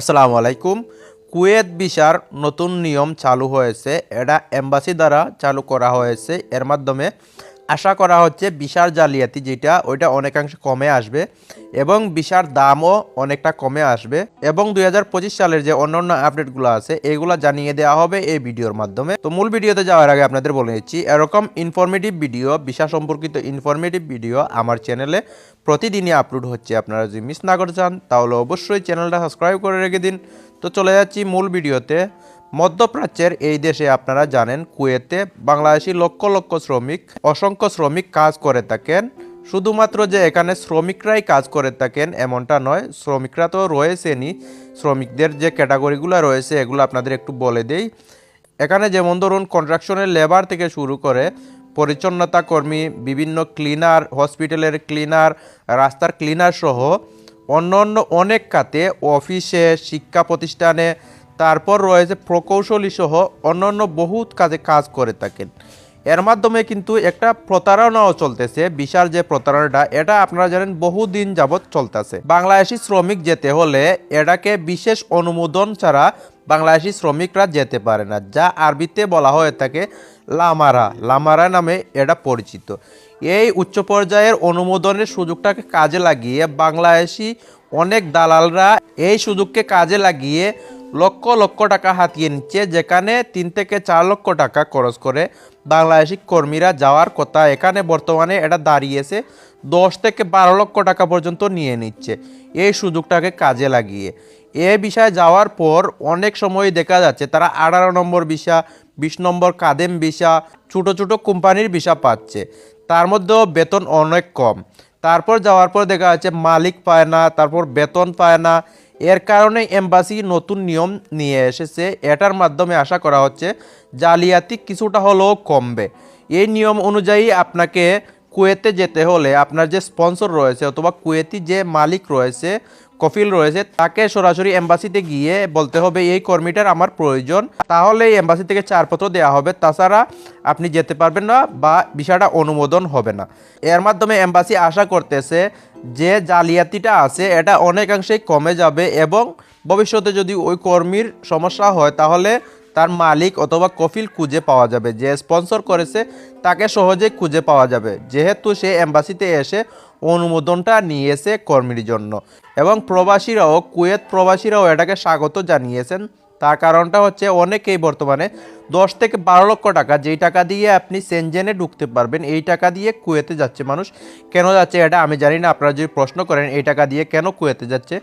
আসসালামু আলাইকুম। কুয়েত ভিসার নতুন নিয়ম চালু হয়েছে। এটা এম্বাসি দ্বারা চালু করা হয়েছে। এর মাধ্যমে আশা করা হচ্ছে ভিসার জালিয়াতি যেটা ওইটা অনেকাংশে কমে আসবে এবং ভিসার দামও অনেকটা কমে আসবে এবং 2025 সালের যে অন্যান্য আপডেটগুলো আছে এগুলো জানিয়ে দেওয়া হবে এই ভিডিওর মাধ্যমে। তো মূল ভিডিওতে যাওয়ার আগে আপনাদের বলে নিচ্ছি, এরকম ইনফরমেটিভ ভিডিও, ভিসা সম্পর্কিত ইনফরমেটিভ ভিডিও আমার চ্যানেলে প্রতিদিনই আপলোড হচ্ছে। আপনারা যদি মিস না করতে চান তাহলে অবশ্যই চ্যানেলটা সাবস্ক্রাইব করে রেখে দিন। তো চলে যাচ্ছি মূল ভিডিওতে। মধ্যপ্রাচ্যের এই দেশে আপনারা জানেন কুয়েতে বাংলাদেশি লক্ষ লক্ষ শ্রমিক, অসংখ্য শ্রমিক কাজ করে থাকেন। শুধুমাত্র যে এখানে শ্রমিকরাই কাজ করে থাকেন এমনটা নয়, শ্রমিকরা তো রয়েছেনই। শ্রমিকদের যে ক্যাটাগরিগুলো রয়েছে এগুলো আপনাদের একটু বলে দেই। এখানে যেমন ধরুন কনস্ট্রাকশনের লেবার থেকে শুরু করে পরিচ্ছন্নতা কর্মী, বিভিন্ন ক্লিনার, হসপিটালের ক্লিনার, রাস্তার ক্লিনার সহ অন্য অন্য অনেক খাতে, অফিসে, শিক্ষা প্রতিষ্ঠানে, তারপর রয়েছে প্রকৌশলী সহ অন্যান্য বহুত কাজে কাজ করে থাকেন। এর মাধ্যমে কিন্তু একটা প্রতারণাও চলতেছে। ভিসার যে প্রতারণাটা এটা আপনারা জানেন বহুদিন যাবৎ চলতেছে। বাংলাদেশি শ্রমিক যেতে হলে এটাকে বিশেষ অনুমোদন ছাড়া বাংলাদেশি শ্রমিকরা যেতে পারে না, যা আরবিতে বলা হয়ে থাকে লামারা। লামারা নামে এটা পরিচিত। এই উচ্চ পর্যায়ের অনুমোদনের সুযোগটাকে কাজে লাগিয়ে বাংলাদেশি অনেক দালালরা এই সুযোগকে কাজে লাগিয়ে লক্ষ লক্ষ টাকা হাতিয়ে নিচ্ছে, যেখানে 3 থেকে 4 লক্ষ টাকা খরচ করে বাংলাদেশি কর্মীরা যাওয়ার কথা। এখানে বর্তমানে এটা দাঁড়িয়েছে 10 থেকে 12 লক্ষ টাকা পর্যন্ত নিয়ে নিচ্ছে এই সুযোগটাকে কাজে লাগিয়ে। এ বিষয়ে যাওয়ার পর অনেক সময় দেখা যাচ্ছে তারা 18 নম্বর ভিসা, 20 নম্বর কাদেম ভিসা, ছোটো ছোটো কোম্পানির ভিসা পাচ্ছে, তার মধ্যেও বেতন অনেক কম। তারপর যাওয়ার পর দেখা যাচ্ছে মালিক পায় না, তারপর বেতন পায় না। এর কারণে এম্বাসি নতুন নিয়ম নিয়ে এসেছে। এটার মাধ্যমে আশা করা হচ্ছে জালিয়াতি কিছুটা হলেও কমবে। এই নিয়ম অনুযায়ী আপনাকে কুয়েতে যেতে হলে আপনার যে স্পন্সর রয়েছে অথবা কুয়েতি যে মালিক রয়েছে, কফিল রয়েছে, তাকে সরাসরি এম্বাসিতে গিয়ে বলতে হবে এই কর্মীটার আমার প্রয়োজন, তাহলে এই এম্বাসি থেকে ছাড়পত্র দেওয়া হবে। তাছাড়া আপনি যেতে পারবেন না বা ভিসাটা অনুমোদন হবে না। এর মাধ্যমে এম্বাসি আশা করতেছে যে জালিয়াতিটা আছে এটা অনেকাংশেই কমে যাবে এবং ভবিষ্যতে যদি ওই কর্মীর সমস্যা হয় তাহলে তার মালিক অথবা কফিল খুঁজে পাওয়া যাবে, যে স্পন্সর করেছে তাকে সহজেই খুঁজে পাওয়া যাবে, যেহেতু সে এম্বাসিতে এসে অনুমোদনটা নিয়েছে কর্মীর জন্য। এবং প্রবাসীরাও, কুয়েত প্রবাসীরাও এটাকে স্বাগত জানিয়েছেন। তার কারণটা হচ্ছে অনেকেই বর্তমানে 10 থেকে 12 লক্ষ টাকা, যেই টাকা দিয়ে আপনি সেনজেনে ঢুকতে পারবেন, এই টাকা দিয়ে কুয়েতে যাচ্ছে মানুষ। কেন যাচ্ছে এটা আমি জানি না। আপনারা যদি প্রশ্ন করেন এই টাকা দিয়ে কেন কুয়েতে যাচ্ছে,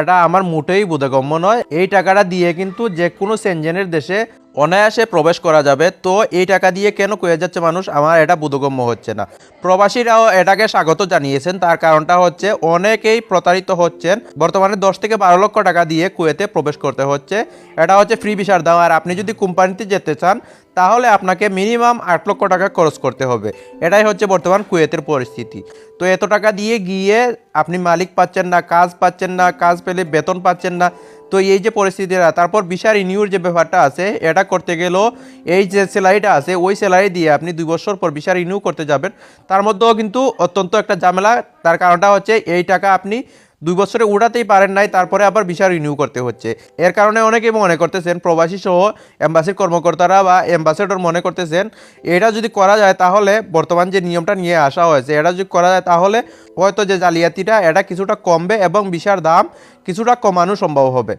এটা আমার মোটেই বোধগম্য নয়। এই টাকাটা দিয়ে কিন্তু যে কোনো সেনজেনের দেশে অনায়াসে প্রবেশ করা যাবে। তো এই টাকা দিয়ে কেন কুয়েত যাচ্ছে মানুষ, আমার এটা বোধগম্য হচ্ছে না। প্রবাসীরাও এটাকে স্বাগত জানিয়েছেন। তার কারণটা হচ্ছে অনেকেই প্রতারিত হচ্ছেন। বর্তমানে 10 থেকে 12 লক্ষ টাকা দিয়ে কুয়েতে প্রবেশ করতে হচ্ছে। এটা হচ্ছে ফ্রি ভিসার দাম। আর আপনি যদি কোম্পানিতে যেতে চান তাহলে আপনাকে মিনিমাম 8 লক্ষ টাকা খরচ করতে হবে। এটাই হচ্ছে বর্তমান কুয়েতের পরিস্থিতি। তো এত টাকা দিয়ে গিয়ে আপনি মালিক পাচ্ছেন না, কাজ পাচ্ছেন না, কাজ পেলে বেতন পাচ্ছেন না। তো এই যে পরিস্থিতিটা, তারপর ভিসা রিনিউর যে ব্যাপারটা আছে এটা করতে গেলেও এই যে স্যালারিটা আছে ওই স্যালারি দিয়ে আপনি 2 বছর পর ভিসা রিনিউ করতে যাবেন, তার মধ্যেও কিন্তু অত্যন্ত একটা ঝামেলা। তার কারণটা হচ্ছে এই টাকা আপনি 2 বছরে উঠাতেই পারেন নাই, তারপরে আবার ভিসা রিনিউ করতে হচ্ছে। এর কারণে অনেকেই মনে করতেছেন, প্রবাসী সহ এম্বাসির কর্মকর্তারা বা অ্যাম্বাসেডর মনে করতেছেন এটা যদি করা যায় তাহলে, বর্তমান যে নিয়মটা নিয়ে আসা হয়েছে এটা যদি করা যায় তাহলে হয়তো যে জালিয়াতিটা এটা কিছুটা কমবে এবং ভিসার দাম কিছুটা কমানো সম্ভব হবে।